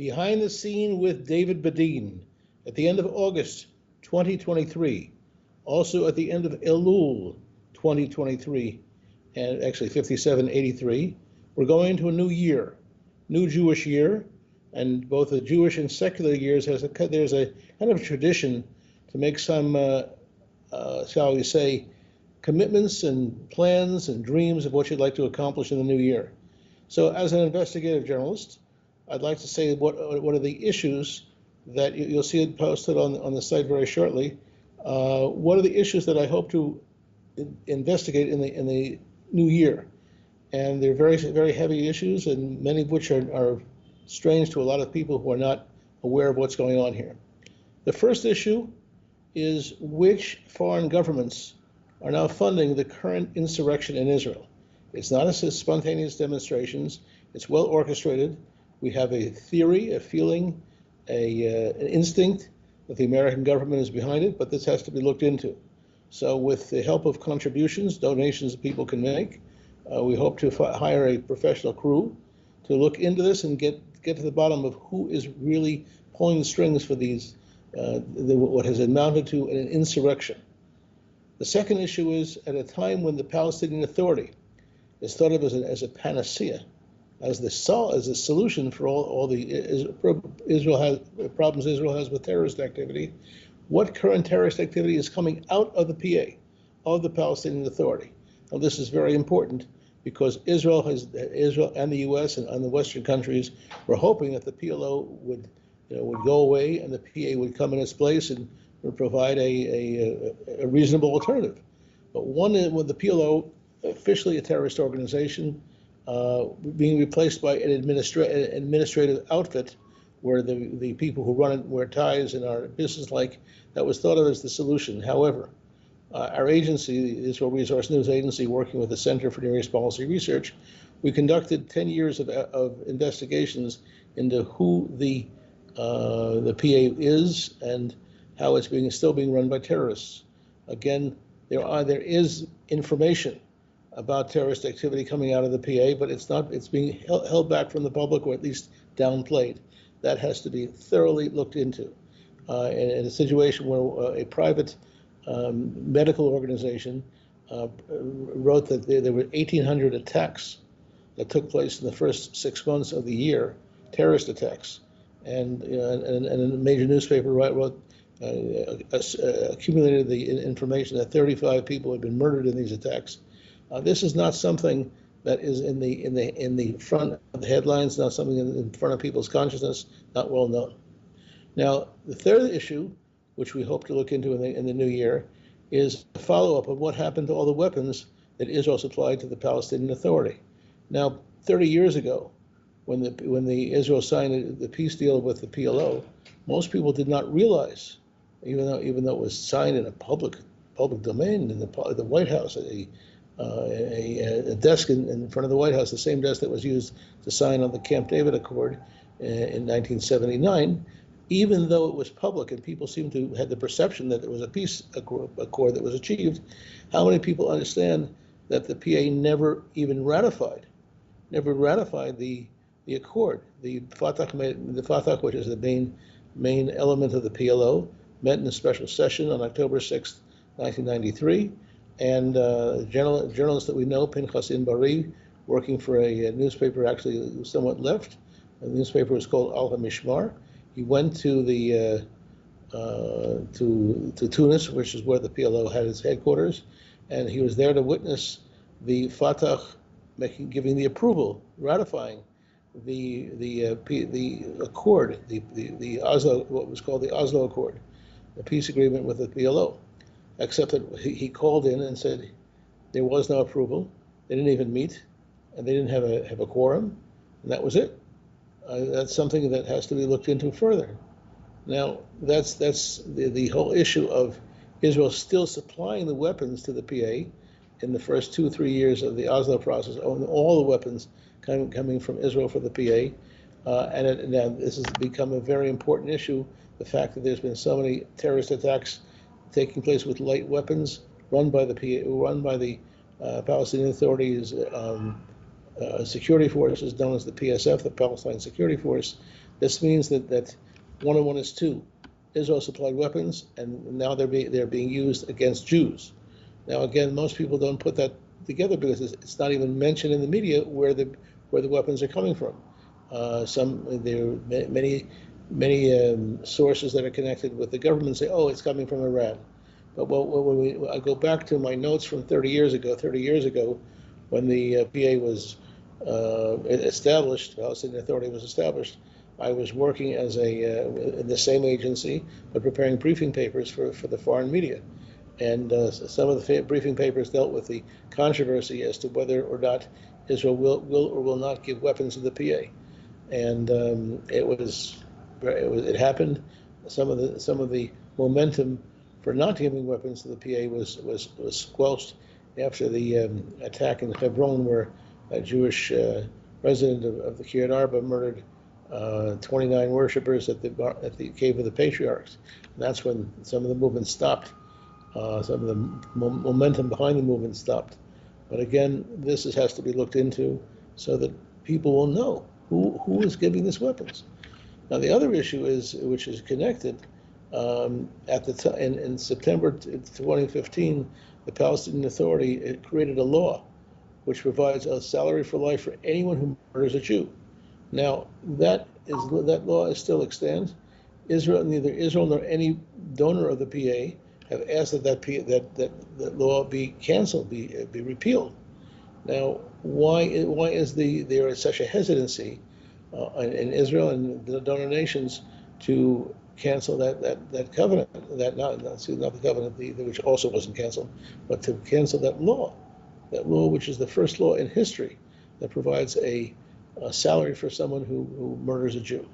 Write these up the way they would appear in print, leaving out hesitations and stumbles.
Behind the Scene with David Bedein at the end of August 2023, also at the end of Elul 2023, and actually 5783, we're going into a new year, new Jewish year, and both the Jewish and secular years there's a kind of tradition to make some, shall we say, commitments and plans and dreams of what you'd like to accomplish in the new year. So as an investigative journalist, I'd like to say what are the issues that you'll see it posted on the site very shortly. What are the issues that I hope to investigate in the new year? And they're very, very heavy issues, and many of which are strange to a lot of people who are not aware of what's going on here. The first issue is which foreign governments are now funding the current insurrection in Israel. It's not as spontaneous demonstrations. It's well orchestrated. We have a theory, a feeling, an instinct that the American government is behind it, but this has to be looked into. So with the help of contributions, donations that people can make, we hope to hire a professional crew to look into this and get to the bottom of who is really pulling the strings for these, what has amounted to an insurrection. The second issue is at a time when the Palestinian Authority is thought of as a panacea, as the solution for all the problems Israel has with terrorist activity. What current terrorist activity is coming out of the PA, of the Palestinian Authority? Now, this is very important because Israel and the U.S. and the Western countries were hoping that the PLO would go away and the PA would come in its place and would provide a reasonable alternative. But with the PLO officially a terrorist organization, being replaced by an administrative outfit where the people who run it wear ties and are business-like, that was thought of as the solution. However, our agency, the Israel Resource News Agency, working with the Center for Near East Policy Research, we conducted 10 years of investigations into who the PA is and how it's still being run by terrorists. Again, there is information about terrorist activity coming out of the PA, but it's being held back from the public, or at least downplayed. That has to be thoroughly looked into. In a situation where a private medical organization wrote that there were 1,800 attacks that took place in the first 6 months of the year, terrorist attacks, and a major newspaper accumulated the information that 35 people had been murdered in these attacks. This is not something that is in the front of the headlines, not something in front of people's consciousness, not well known. Now, the third issue, which we hope to look into in the new year, is a follow-up of what happened to all the weapons that Israel supplied to the Palestinian Authority. Now, 30 years ago, when the Israel signed the peace deal with the PLO, most people did not realize, even though it was signed in a public domain in the White House, a desk in front of the White House, the same desk that was used to sign on the Camp David Accord in 1979, even though it was public and people seemed to have the perception that it was a peace accord that was achieved, how many people understand that the PA never even ratified the accord? The Fatah, which is the main element of the PLO, met in a special session on October 6th, 1993, and journalists that we know, Pinchas Inbari, working for a newspaper actually somewhat left. The newspaper was called Al HaMishmar. He went to to Tunis, which is where the PLO had its headquarters, and he was there to witness the Fatah giving the approval, ratifying the accord, the Oslo, what was called the Oslo Accord, the peace agreement with the PLO. Except that he called in and said there was no approval. They didn't even meet, and they didn't have a quorum, and that was it. That's something that has to be looked into further. Now, that's the whole issue of Israel still supplying the weapons to the PA in the first 2 or 3 years of the Oslo process, all the weapons coming from Israel for the PA. Now this has become a very important issue, the fact that there's been so many terrorist attacks taking place with light weapons run by the Palestinian Authority's security forces, known as the PSF, the Palestine Security Force. This means that 1 and 1 is 2. Israel supplied weapons, and now they're being used against Jews. Now, again, most people don't put that together because it's not even mentioned in the media where the weapons are coming from. There are many sources that are connected with the government say, oh, it's coming from Iran. But when I go back to my notes from 30 years ago, when the PA was established, Palestinian Authority was established, I was working as in the same agency, but preparing briefing papers for the foreign media. And some of the briefing papers dealt with the controversy as to whether or not Israel will or will not give weapons to the PA. And it happened. Some of the momentum for not giving weapons to the PA was squelched after the attack in Hebron, where a Jewish resident of the Kiryat Arba murdered 29 worshippers at the Cave of the Patriarchs. And that's when some of the movement stopped. Some of the momentum behind the movement stopped. But again, this has to be looked into so that people will know who is giving these weapons. Now, the other issue which is connected. At the time, in September 2015, the Palestinian Authority created a law which provides a salary for life for anyone who murders a Jew. Now, that law is still extant. Neither Israel nor any donor of the PA have asked that law be canceled, be repealed. Now, why is there such a hesitancy in Israel and the donor nations to cancel that covenant, not the covenant which also wasn't canceled, but to cancel that law which is the first law in history that provides a salary for someone who murders a Jew.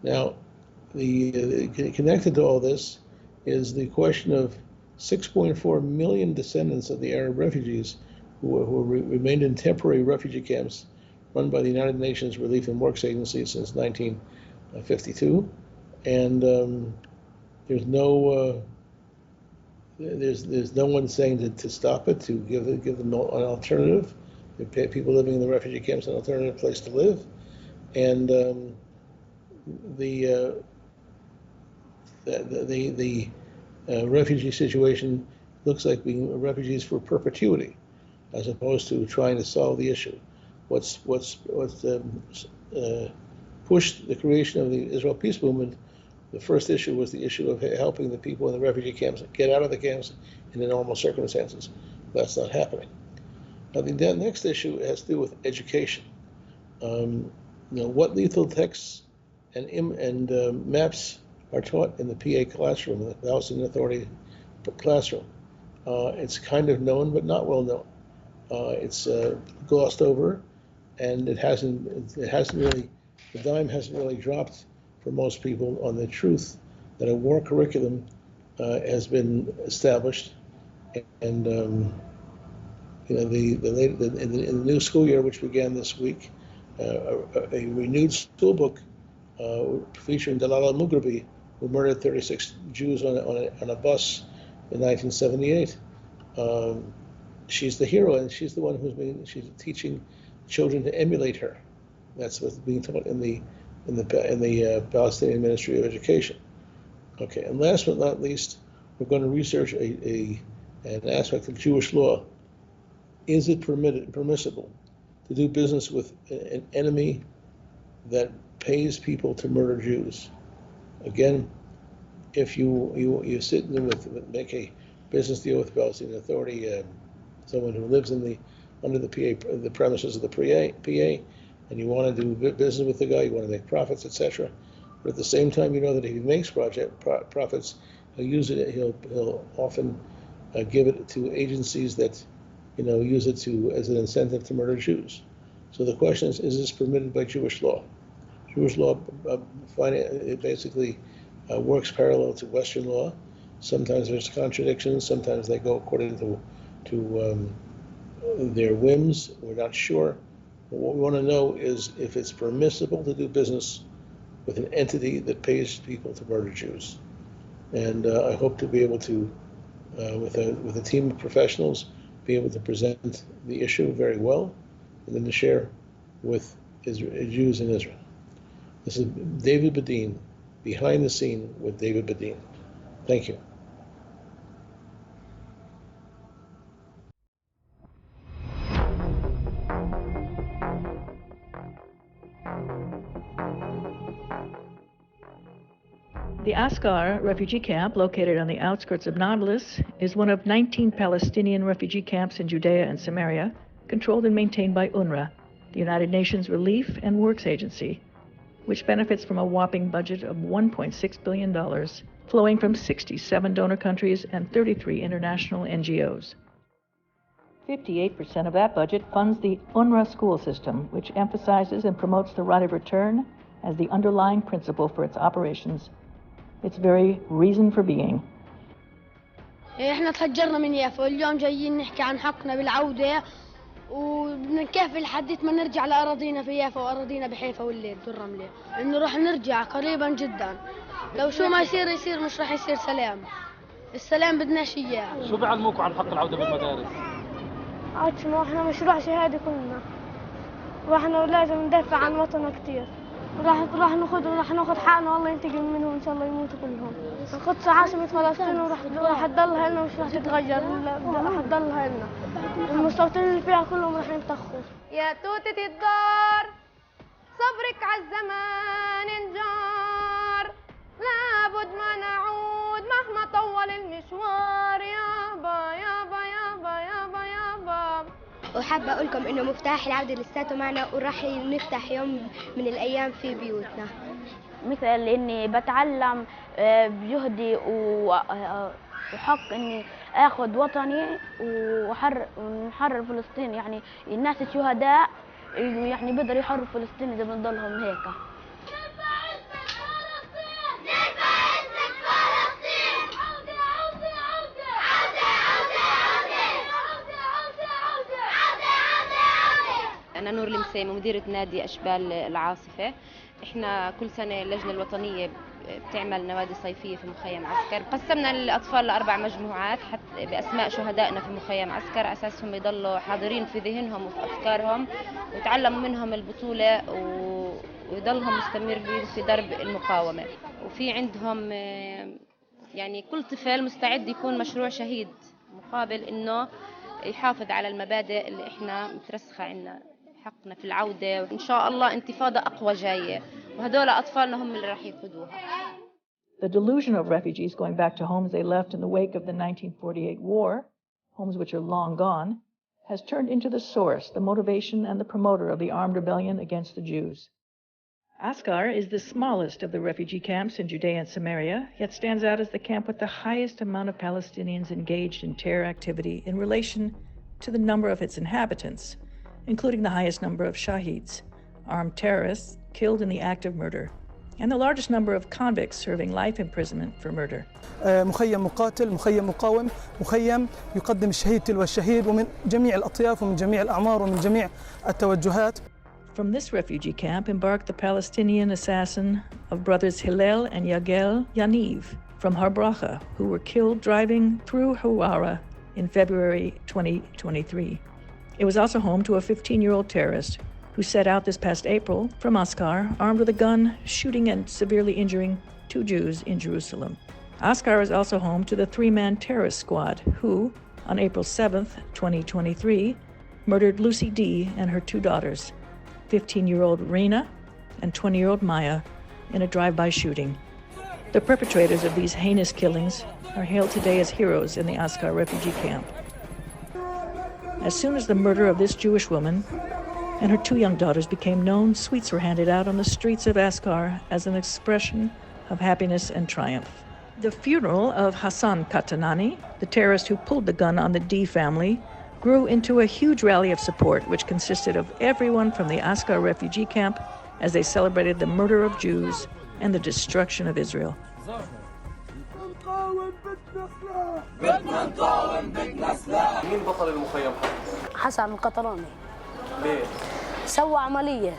Now, connected to all this is the question of 6.4 million descendants of the Arab refugees who remained in temporary refugee camps run by the United Nations Relief and Works Agency since 1952. And there's no one saying to stop it, to give them an alternative. People living in the refugee camps an alternative place to live, and the refugee situation looks like being refugees for perpetuity, as opposed to trying to solve the issue. What's pushed the creation of the Israel peace movement? The first issue was the issue of helping the people in the refugee camps get out of the camps in the normal circumstances. That's not happening. I think that next issue has to do with education. What lethal texts and maps are taught in the PA classroom, the Palestinian Authority classroom. It's kind of known, but not well known. It's glossed over, and it hasn't really, the dime hasn't really dropped for most people on the truth that a war curriculum has been established, and in the new school year, which began this week, a renewed school book featuring Dalal al-Mughrabi, who murdered 36 Jews on a bus in 1978. She's the hero, and she's the one she's teaching children to emulate her. That's what's being taught in the Palestinian Ministry of Education. Okay, and last but not least, we're going to research an aspect of Jewish law. Is it permissible to do business with an enemy that pays people to murder Jews? Again, if you sit make a business deal with the Palestinian Authority, someone who lives under the premises of the PA, and you want to do business with the guy, you want to make profits, etc. But at the same time, you know that if he makes profits, he'll use it. He'll often give it to agencies that use it as an incentive to murder Jews. So the question is this permitted by Jewish law? Jewish law it basically works parallel to Western law. Sometimes there's contradictions. Sometimes they go according to their whims. We're not sure. But what we want to know is if it's permissible to do business with an entity that pays people to murder Jews. And I hope to be able to, with a team of professionals, be able to present the issue very well, and then to share with Jews in Israel. This is David Bedein, behind the scene with David Bedein. Thank you. The Askar refugee camp, located on the outskirts of Nablus, is one of 19 Palestinian refugee camps in Judea and Samaria, controlled and maintained by UNRWA, the United Nations Relief and Works Agency, which benefits from a whopping budget of $1.6 billion, flowing from 67 donor countries and 33 international NGOs. 58% of that budget funds the UNRWA school system, which emphasizes and promotes the right of return as the underlying principle for its operations, its very reason for being. احنا تهجرنا من يافا واليوم جايين نحكي عن حقنا بالعودة وبنكافل لحد ما نرجع لأراضينا في يافا وأراضينا بحيفا والليل والرملة إنه راح نرجع قريبا جدا لو شو ما يصير يصير مش راح يصير سلام السلام بدناش إياه. شو بيعلموكم عن حق العودة بالمدارس؟ عطشنا واحنا مشروع شهادة كلنا واحنا لازم ندافع عن وطننا كتير راح ناخذ حقنا والله ينتقم منهم ان شاء الله يموتوا كلهم. القدس عاصمة فلسطين وراح تضلها لنا مش راح تتغير راح تضلها لنا. المستوطنين اللي فيها كلهم راح ينطخوا. يا توتة الدار صبرك عالزمان انجار لابد ما نعود مهما طول المشوار يابا يابا يابا يابا يابا. وحابة أقول لكم إنه مفتاح العودة لساته معنا وراح نفتح يوم من الأيام في بيوتنا. مثل إني بتعلم بجهدي وحق إني آخذ وطني ونحرر فلسطين، يعني الناس الشهداء يعني بيقدروا يحرروا فلسطين إذا بنضلهم هيك. أنا نور المسيمة مديرة نادي أشبال العاصفة. إحنا كل سنة اللجنة الوطنية بتعمل نوادي صيفية في مخيم عسكر. قسمنا الأطفال ل4 مجموعات حتى بأسماء شهدائنا في مخيم عسكر، أساسهم يضلوا حاضرين في ذهنهم وفي أفكارهم ويتعلموا منهم البطولة ويضلهم مستمرين في درب المقاومة. وفي عندهم يعني كل طفل مستعد يكون مشروع شهيد مقابل إنه يحافظ على المبادئ اللي إحنا مترسخة عنا، حقنا في العودة وإن شاء الله انتفاضة أقوى جاية وهدول أطفالنا هم اللي راح يقودوها. The delusion of refugees going back to homes they left in the wake of the 1948 war, homes which are long gone, has turned into the source, the motivation, and the promoter of the armed rebellion against the Jews. Askar is the smallest of the refugee camps in Judea and Samaria, yet stands out as the camp with the highest amount of Palestinians engaged in terror activity in relation to the number of its inhabitants, including the highest number of shaheeds, armed terrorists killed in the act of murder, and the largest number of convicts serving life imprisonment for murder. مخيم مقاتل، مخيم مقاوم، مخيم يقدم الشهيد تلو الشهيد ومن جميع الأطياف ومن جميع الأعمار ومن جميع التوجهات. From this refugee camp embarked the Palestinian assassin of brothers Hillel and Yagel Yaniv from Har Bracha, who were killed driving through Hawara in February 2023. It was also home to a 15-year-old terrorist who set out this past April from Askar, armed with a gun, shooting and severely injuring 2 Jews in Jerusalem. Askar is also home to the 3-man terrorist squad who, on April 7th, 2023, murdered Lucy D. and her 2 daughters, 15-year-old Reena and 20-year-old Maya, in a drive-by shooting. The perpetrators of these heinous killings are hailed today as heroes in the Askar refugee camp. As soon as the murder of this Jewish woman and her 2 young daughters became known, sweets were handed out on the streets of Askar as an expression of happiness and triumph. The funeral of Hassan Katanani, the terrorist who pulled the gun on the D family, grew into a huge rally of support, which consisted of everyone from the Askar refugee camp as they celebrated the murder of Jews and the destruction of Israel. مين بطل المخيم؟ حسن القطراني. ليه؟ سوى عملية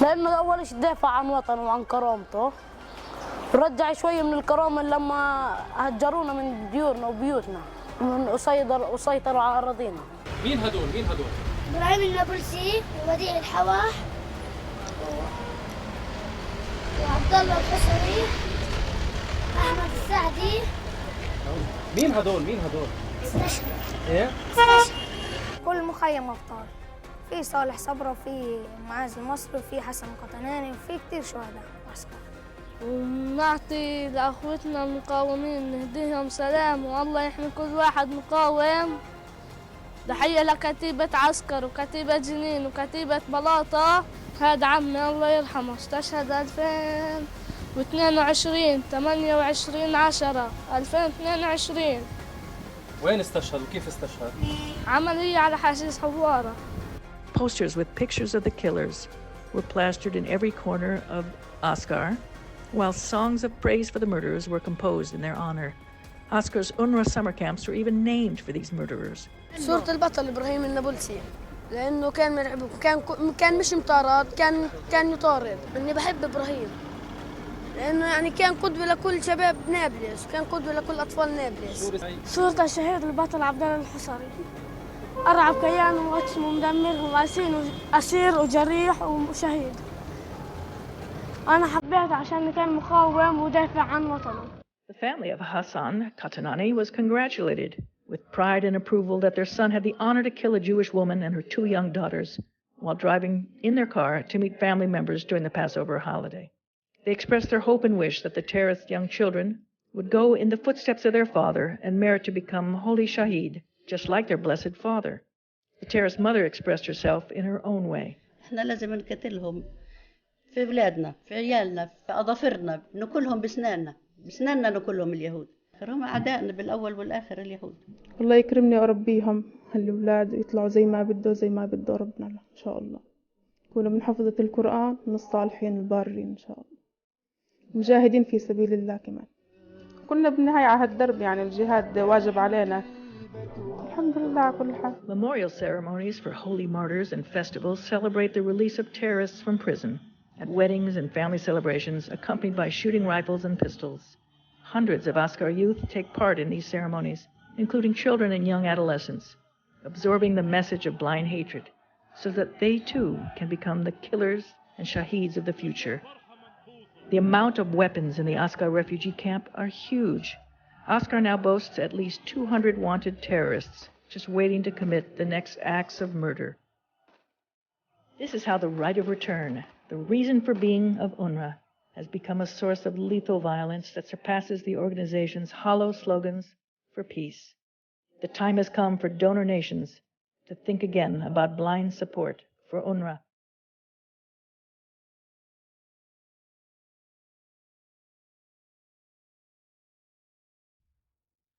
لأنه أول شيء دافع عن وطنه وعن كرامته، رجع شوية من الكرامة لما هجرونا من ديورنا وبيوتنا وسيطروا على أراضينا. مين هدول؟ إبراهيم النابلسي وبديع الحواح وعبد الله الحصري، أحمد السعدي. مين هدول؟ مين هدول؟ استشهد. ايه؟ كل مخيم أبطال، في صالح صبرا وفي معاذ المصري وفي حسن قطناني وفي كتير شهداء عسكر. ونعطي لأخوتنا المقاومين نهديهم سلام والله يحمي كل واحد مقاوم. تحية لكتيبة عسكر وكتيبة جنين وكتيبة بلاطة. هذا عمي الله يرحمه استشهد 2022 28/10/2022. وين استشهد وكيف استشهد؟ عملية على حشيش حوارة. Posters with pictures of the killers were plastered in every corner of Oscar, while songs of praise for the murderers were composed in their honor. Oscar's UNRWA summer camps were even named for these murderers. صورة البطل إبراهيم النابلسي لأنه كان مرعب، كان مش مطارد، كان يطارد. إني بحب إبراهيم لأنه يعني كان قدوة لكل شباب نابلس، كان قدوة لكل أطفال نابلس. صورة الشهيد البطل عبد الله الحصري، أرعب كيان وأقسم ومدمرهم، أسير وجريح وشهيد. أنا حبيته عشان كان مقاوم ودافع عن وطنه. The family of Hassan Katanani was congratulated with pride and approval that their son had the honor to kill a Jewish woman and her 2 young daughters while driving in their car to meet family members during the Passover holiday. They expressed their hope and wish that the terrorist young children would go in the footsteps of their father and merit to become holy shaheed, just like their blessed father. The terrorist mother expressed herself in her own way. احنا لازم نقتلهم في بلادنا، في عيالنا، في أظافرنا، ناكلهم بسناننا ناكلهم اليهود. هم أعدائنا بالأول والآخر اليهود. الله يكرمني وأربيهم هالأولاد يطلعوا زي ما بده زي ما بده ربنا إن شاء الله. يكونوا من حفظة القرآن من الصالحين البارين إن شاء الله. مجاهدين في سبيل الله كمان. كنا بالنهاية على هالدرب يعني الجهاد واجب علينا. الحمد لله على كل حال. Memorial ceremonies for holy martyrs and festivals celebrate the release of terrorists from prison at weddings and family celebrations accompanied by shooting rifles and pistols. Hundreds of Oscar youth take part in these ceremonies, including children and young adolescents, absorbing the message of blind hatred so that they too can become the killers and shaheeds of the future. The amount of weapons in the Oscar refugee camp are huge. Oscar now boasts at least 200 wanted terrorists just waiting to commit the next acts of murder. This is how the right of return, the reason for being of UNRWA, has become a source of lethal violence that surpasses the organization's hollow slogans for peace. The time has come for donor nations to think again about blind support for UNRWA.